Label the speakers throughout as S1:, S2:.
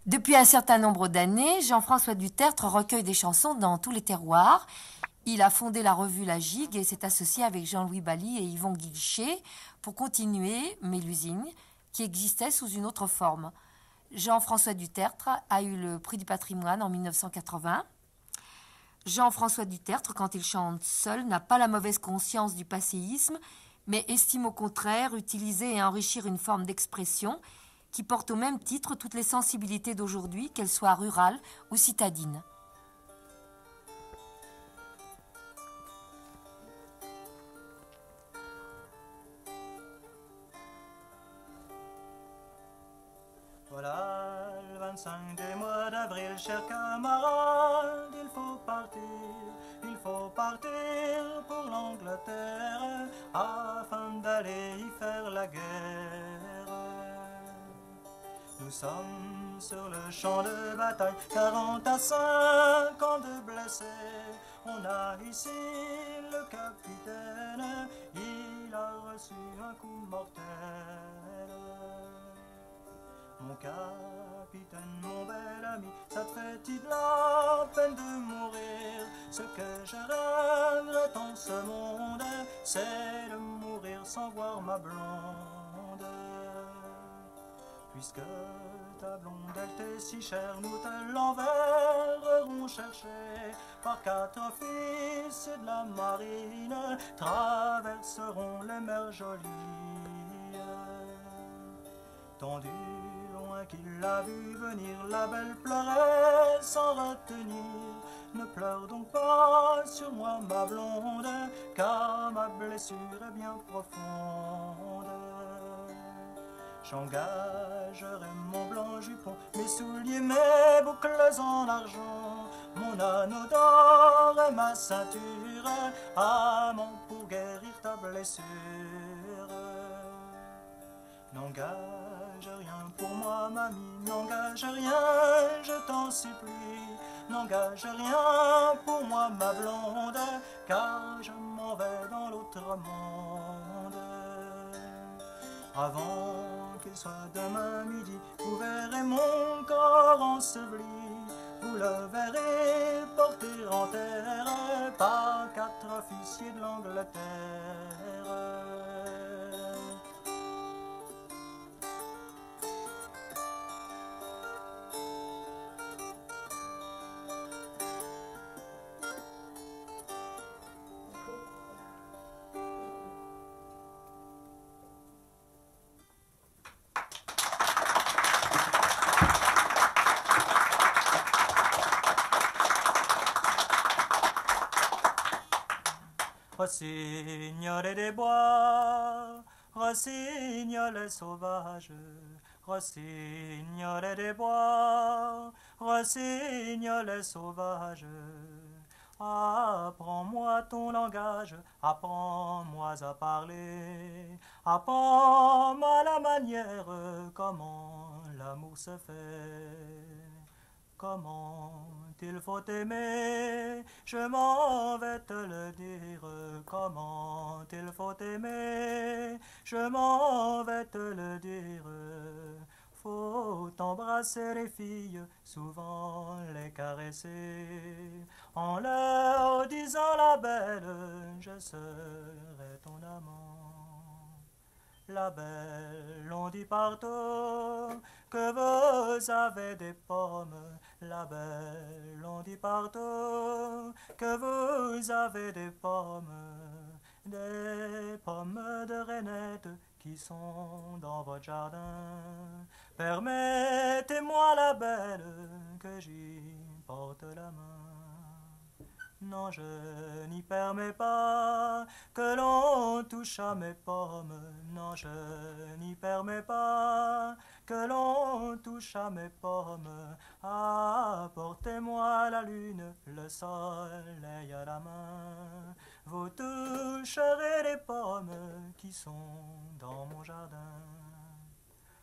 S1: Depuis un certain nombre d'années, Jean-François Dutertre recueille des chansons dans tous les terroirs. Il a fondé la revue La Gigue et s'est associé avec Jean-Louis Bally et Yvon Guilchet pour continuer Mélusine, qui existait sous une autre forme. Jean-François Dutertre a eu le prix du patrimoine en 1980. Jean-François Dutertre, quand il chante seul, n'a pas la mauvaise conscience du passéisme, mais estime au contraire utiliser et enrichir une forme d'expression qui porte au même titre toutes les sensibilités d'aujourd'hui, qu'elles soient rurales ou citadines.
S2: Voilà le 25 des mois d'avril, chers camarades, il faut partir pour l'Angleterre afin d'aller y faire la guerre. Nous sommes sur le champ de bataille, 40 à 50 blessés. On a ici le capitaine, il a reçu un coup mortel. Mon capitaine, mon bel ami, ça te fait-il de la peine de mourir? Ce que je regrette en ce monde, c'est de mourir sans voir ma blonde. Puisque ta blonde, elle t'est si chère, nous te l'enverrons chercher. Par 4 officiers de la marine, traverseront les mers jolies. Tendu loin qu'il l'a vu venir, la belle pleurait sans retenir. Ne pleure donc pas sur moi, ma blonde, car ma blessure est bien profonde. J'engagerai mon blanc jupon, mes souliers, mes boucles en argent, mon anneau d'or et ma ceinture, amant pour guérir ta blessure. N'engage rien pour moi, mamie, n'engage rien, je t'en supplie. N'engage rien pour moi, ma blonde, car je m'en vais dans l'autre monde. Avant qu'il soit demain midi, vous verrez mon corps enseveli. Vous le verrez porter en terre par 4 officiers de l'Angleterre. Rossignol des bois, rossignol sauvage, rossignol des bois, rossignol sauvage. Apprends-moi ton langage, apprends-moi à parler, apprends-moi la manière, comment l'amour se fait. Comment il faut aimer, je m'en vais te le dire. Comment il faut aimer, je m'en vais te le dire. Faut embrasser les filles, souvent les caresser, en leur disant la belle, je serai ton amant. La belle, on dit partout que vous avez des pommes. La belle, on dit partout que vous avez des pommes de rainettes qui sont dans votre jardin. Permettez-moi, la belle, que j'y porte la main. Non, je n'y permets pas que l'on touche à mes pommes. Non, je n'y permets pas que l'on touche à mes pommes. Apportez-moi la lune, le soleil à la main. Vous toucherez les pommes qui sont dans mon jardin.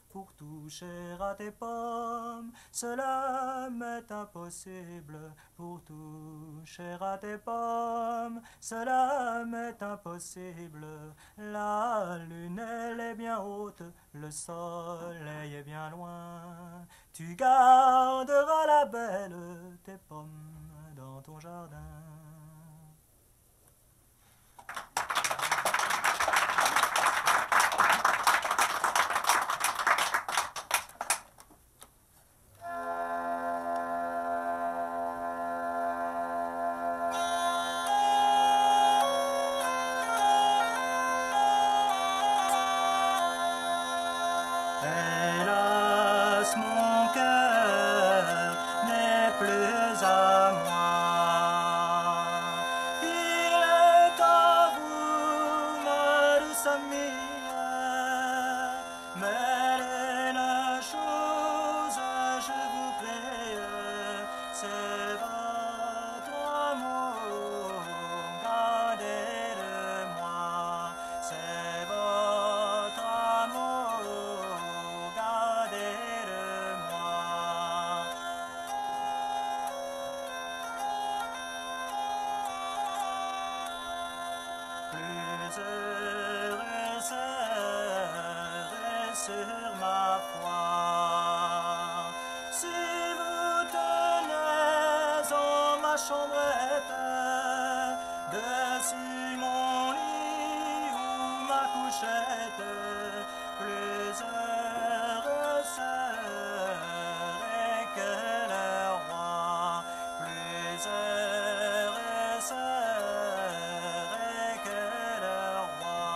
S2: Pour toucher à tes pommes, cela m'est impossible. Pour toucher à tes pommes, cela m'est impossible. La lune, elle est bien haute, le soleil est bien loin. tu garderas la belle tes pommes dans ton jardin. Hélas, mon cœur n'est plus à moi. Il est à vous, ma douce amie. Mais une chose, je vous prie, c'est votre amour. Gardez de moi, c'est votre amour. Gardez de moi. Plus heureux serai sur ma foi si vous tenez en ma chambrette, dessus mon lit ou ma couchette. Plus heureux serai que le roi. Plus heureux serai que le roi.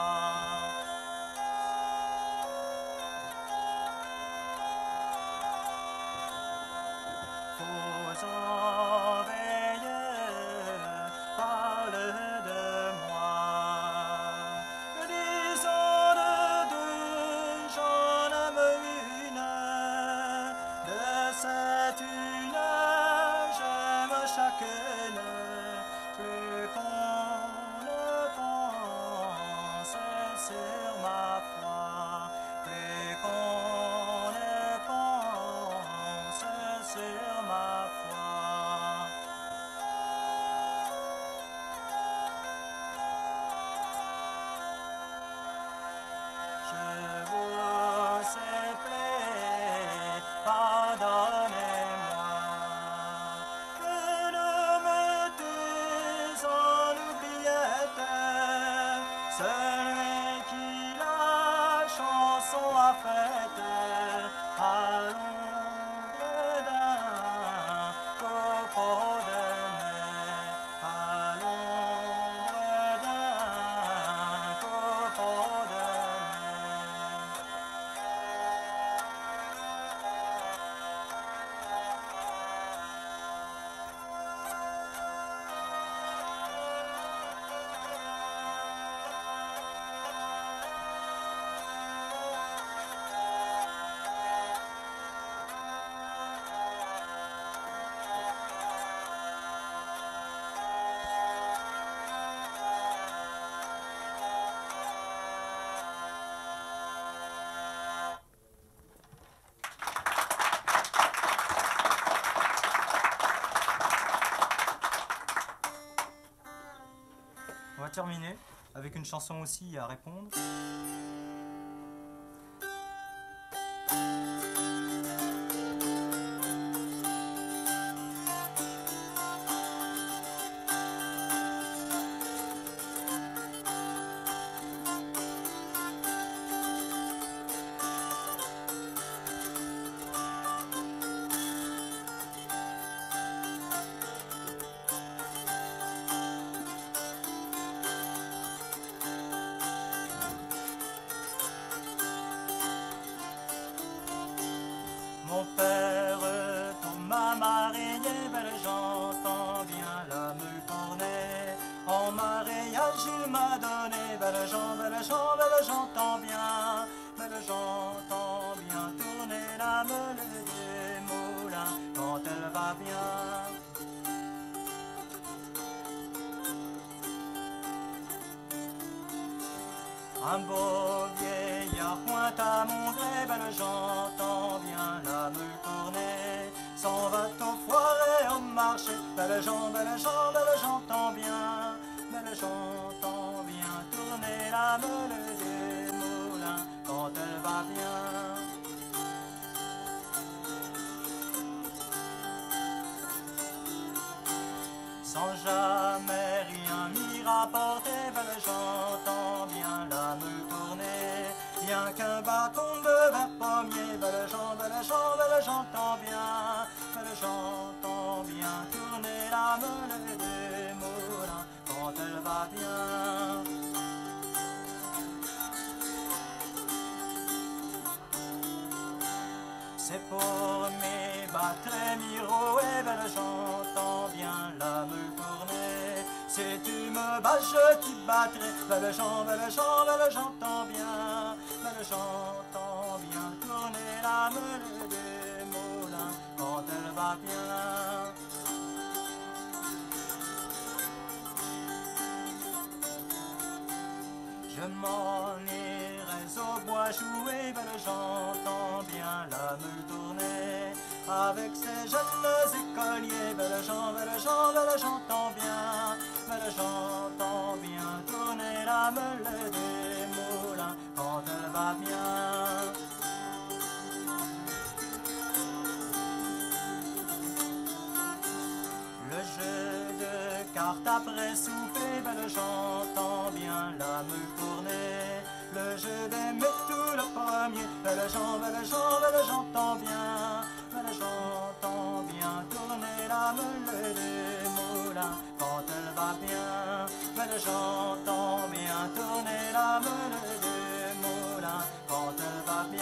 S2: Vos enveilleurs parlent de moi. Disons de deux, j'en aime une. De cette une, j'aime chacune. Plus qu'on ne pense sur ma foi, plus qu'on ne pense sur ma foi. Je vous supplie, pardonnez-moi. Que ne mettez en oubliette celui qui la chanson a faite à l'ombre d'un copeau de mai, à l'ombre d'un copeau de mai. On va terminer avec une chanson aussi à répondre. Mon père, pour ma mariée, belle j'entends bien la meule tourner. En mariage il m'a donné, belle j'entends bien, belle j'entends bien tourner la meule du moulin quand elle va bien. Un beau vieillard pointe à mon gré, belle j'entends bien la meule tourner. S'en va au foire et au marché, belle j'entends bien, belle j'entends bien tourner la meule du moulin quand elle va bien. sans jamais rien m'y rapporter. Belle, j'entends bien la meule tourner, rien qu'un bâton de verre pommier. Belle, j'entends bien, belle, j'entends bien tourner la meule des moulins quand elle va bien. C'est pour m'ébattre et m'y rouer, belle, j'entends bien la meule tourner. Si tu me bats, je t'y battrai, belle, j'entends bien, belle, j'entends bien tourner la meule des moulins quand elle va bien. Je m'en irai au bois jouer, belle, j'entends bien la meule tourner. Avec ces jeunes écoliers, belle, j'entends bien, belle, j'entends bien tourner la meule des moulins quand elle va bien. Le jeu de cartes après souper, belle, j'entends bien la meule tourner. Le jeu d'aimer tout le premier, belle, j'entends bien, belle, j'entends bien tourner la meule des moulins quand elle va bien. Belle, j'entends bien tourner la meule des moulins quand elle va bien.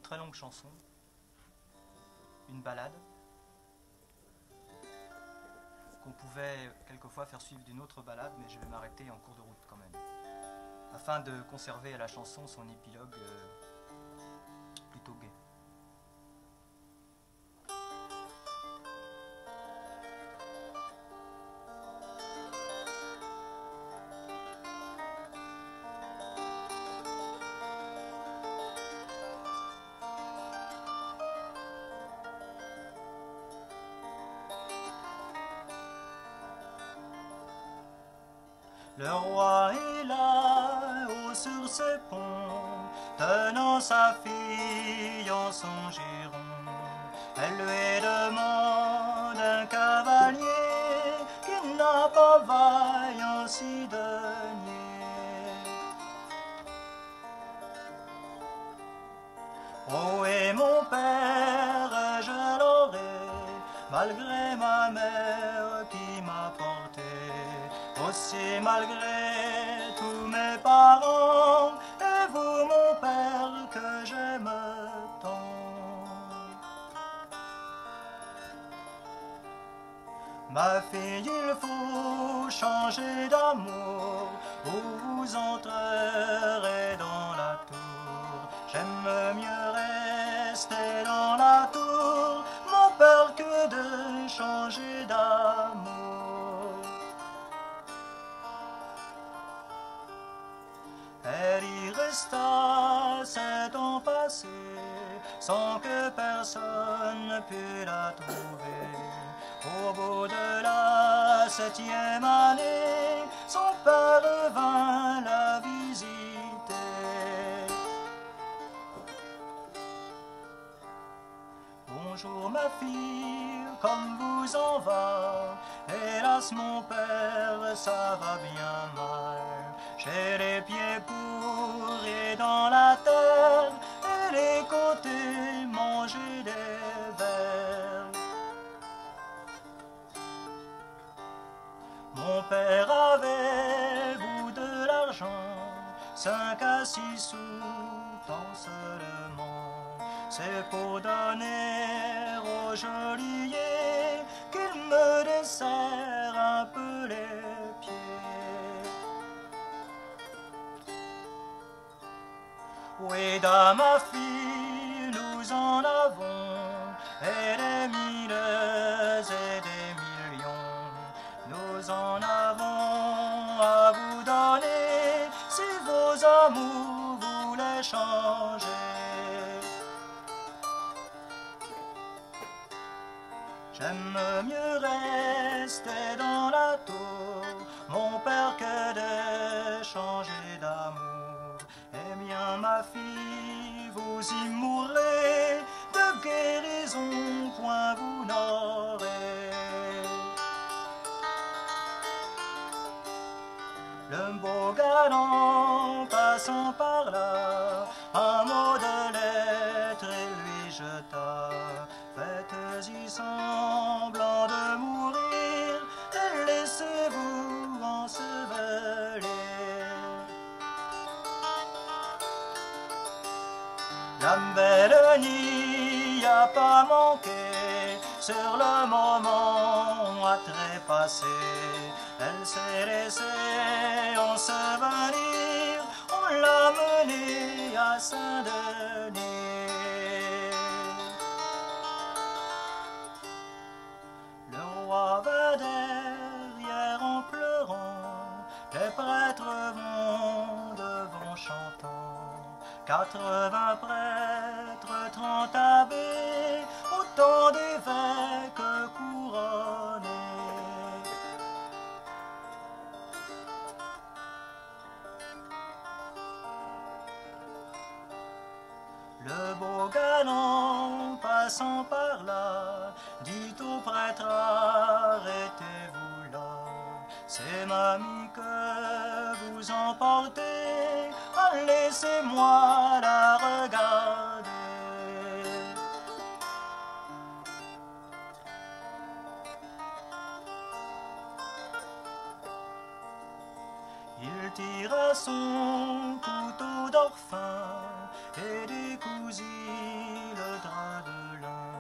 S2: Très longue chanson, une ballade qu'on pouvait quelquefois faire suivre d'une autre ballade, mais je vais m'arrêter en cours de route quand même, afin de conserver à la chanson son épilogue plutôt gai. Le roi est là-haut sur ce pont, tenant sa fille en son giron. Elle lui demande un cavalier qui n'a pas vaillant si denier. Oh, et mon père, je l'aurai, malgré ma mère qui m'a porté. Aussi malgré tous mes parents, et vous mon père que j'aime tant. Ma fille, il faut changer d'amour, ou vous entrerez dans la tour. J'aime mieux rester dans la tour, mon père, que de changer d'amour. Elle y resta 7 ans passés, sans que personne pût la trouver. Au bout de la 7e année, son père vint la visiter. Bonjour ma fille, comme vous en va? Hélas mon père, ça va bien mal. J'ai les pieds pourris dans la terre et les côtés mangés des vers. Mon père avait, vous, de l'argent, 5 à 6 sous, tant seulement. C'est pour donner au geôlier qu'il me desserre un peu les pieds. Oui, dame, ma fille, nous en avons et des mille et des millions. Nous en avons à vous donner si vos amours voulaient changer. J'aime mieux rester dans la tour, mon père, que de changer d'amour. Eh bien, ma fille, vous y mourrez, de guérison point vous n'aurez. Le beau galant passant par là, un mot de lettre et lui jeta. Faites-y semblant de mourir et laissez-vous ensevelir. La belle n'y a pas manqué, sur le moment à trépasser. Elle s'est laissée ensevelir, on l'a menée à Saint-Denis. Le roi va derrière en pleurant, les prêtres vont devant chantant. 80 prêtres, 30 abbés, autant d'évêques couronnés. Le beau galant passant par là, dit au prêtre, arrêtez-vous là. C'est mamie que vous emportez, laissez-moi la regarder. Il tira son couteau d'orphin et décousit le drap de lin.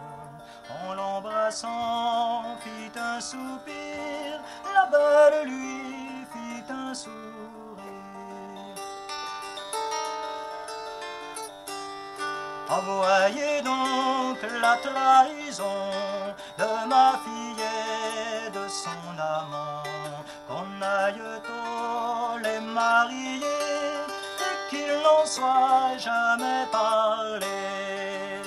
S2: En l'embrassant, fit un soupir, la belle lui fit un sourire. Ah, voyez donc la trahison de ma fille et de son amant, qu'on aille tôt les marier et qu'il n'en soit jamais parlé.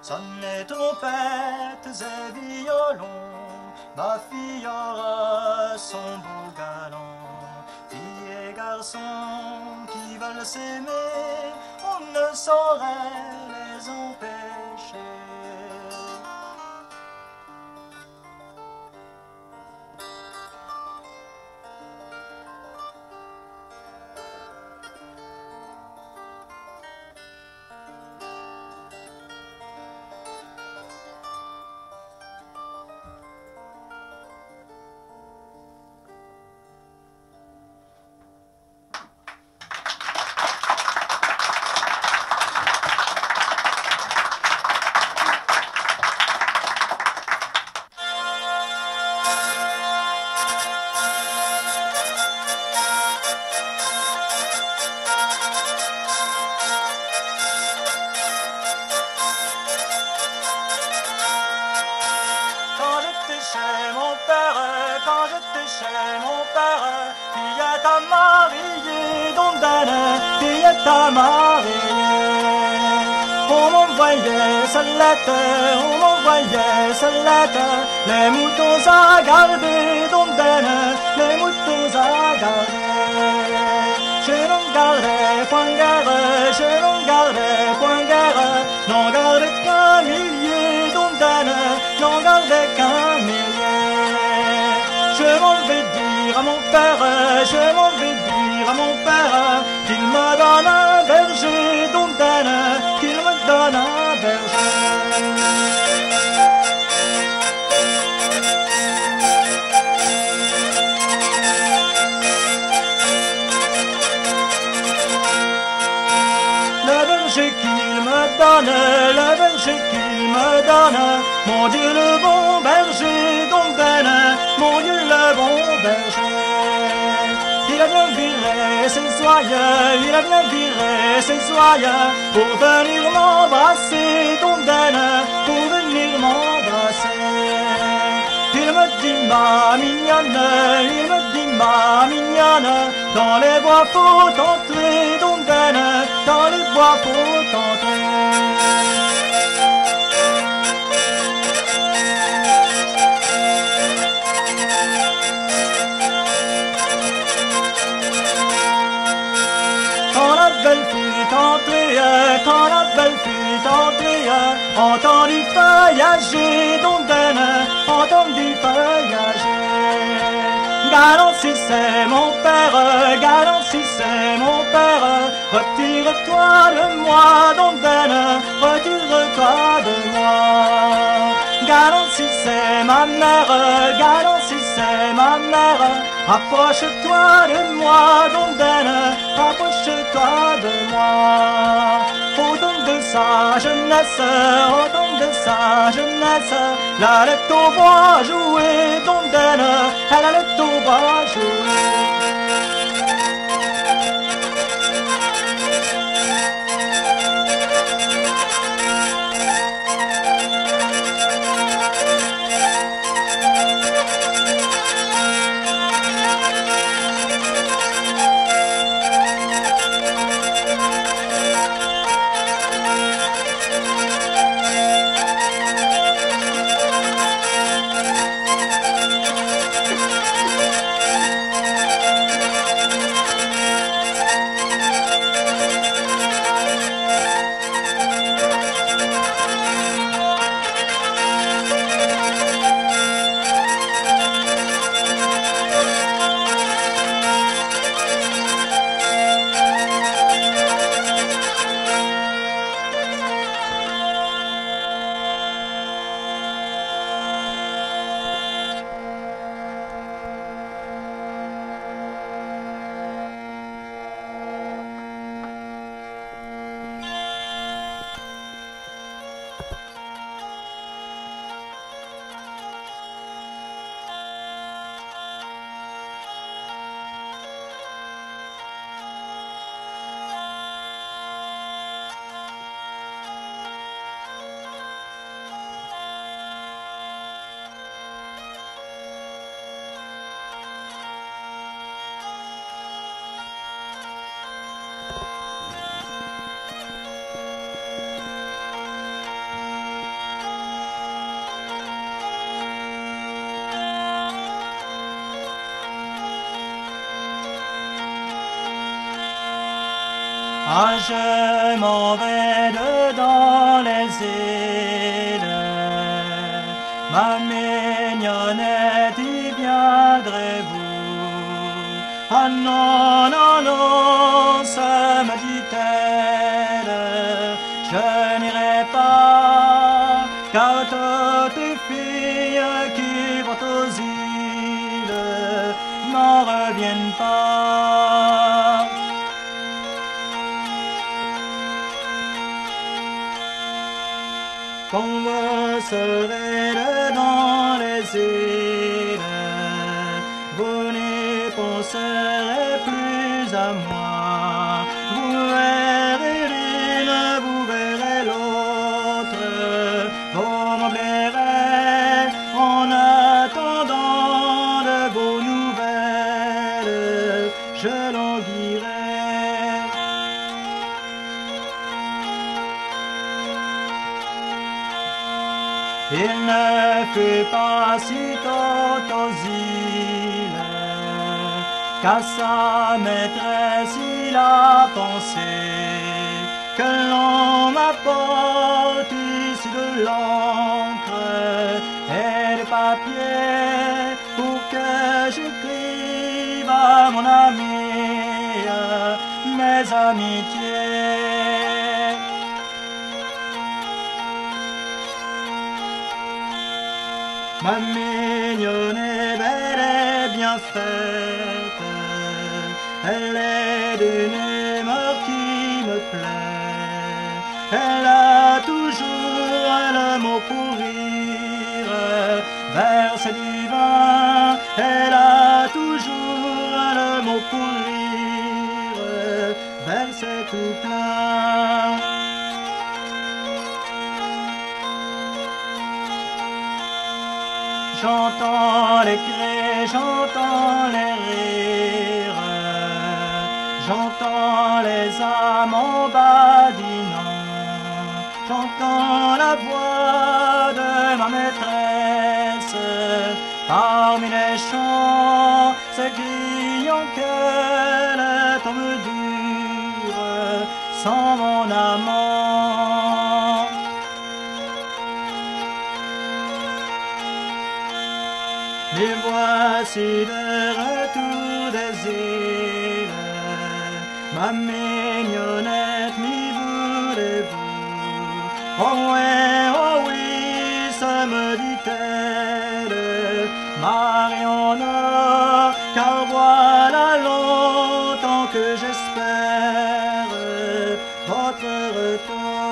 S2: Sonnez trompettes et violons, ma fille aura son beau galant. Filles et garçons qui veulent s'aimer, on ne saurait les empêcher. Quand j'étais chez mon père, qui est à marier, Dondane, qui est à marier. On m'envoyait sa lettre, on m'envoyait sa lettre, les moutons à garder, Dondane, les moutons à garder. Je n'en gardais point guère, je n'en gardais point guère, n'en gardais qu'un millier, Dondane, n'en gardais qu'un millier. Je m'en vais dire à mon père, je m'en vais dire à mon père, qu'il me donne un berger, Dondane, qu'il me donne un berger. Le berger qu'il me donne, mon Dieu le bon berger, Dondane, mon Dieu le bon berger. Il a bien viré ses soyeux, il a bien viré ses soyeux pour venir m'embrasser, Dondaine, pour venir m'embrasser. Il me dit ma mignonne, il me dit ma mignonne, dans les bois faut entrer, Dondaine, dans les bois faut entrer. Quand la belle fut entrée, quand la belle fut entrée, entendit feuillager, Dondaine, entendit feuillager. Galant si c'est mon père, galant si c'est mon père, retire-toi de moi, Dondaine, retire-toi de moi. Galant si c'est ma mère, galant si c'est ma mère, approche-toi de moi, Dondaine, approche-toi de moi. Autant de sa jeunesse, autant de sa jeunesse, elle allait au bois jouer, Dondaine, elle allait au bois jouer. Ah, je m'en vais dedans les îles, ma mignonnette, y viendrez-vous? Ah non, non, non, ça me dit-elle, je n'irai pas, car toutes les filles qui vont aux îles n'en reviennent pas. Quand vous serez dedans les îles, vous n'y penserez plus à moi. Vous verrez l'une, vous verrez l'autre, vous m'oublierez en attendant de vos nouvelles, je languirai. Il ne fut pas si tôt aux îles qu'à sa maîtresse il a pensé que l'on m'apporte ici de l'encre et des papiers pour que j'écrive à mon ami mes amitiés. Ma mignonne est belle et bien faite, elle est d'une humeur qui me plaît, elle a toujours le mot pour rire, verse du vin, elle a toujours le mot pour rire. verset tout plein. J'entends les cris, j'entends les rires, j'entends les âmes en badinant, j'entends la voix de ma maîtresse parmi les chants, s'écriant quel tombe dur sans mon amant. Et voici le retour des îles, ma mignonnette, m'y voulez-vous? Oh oui, ça me dit-elle, Mariana, car voilà longtemps que j'espère votre retour.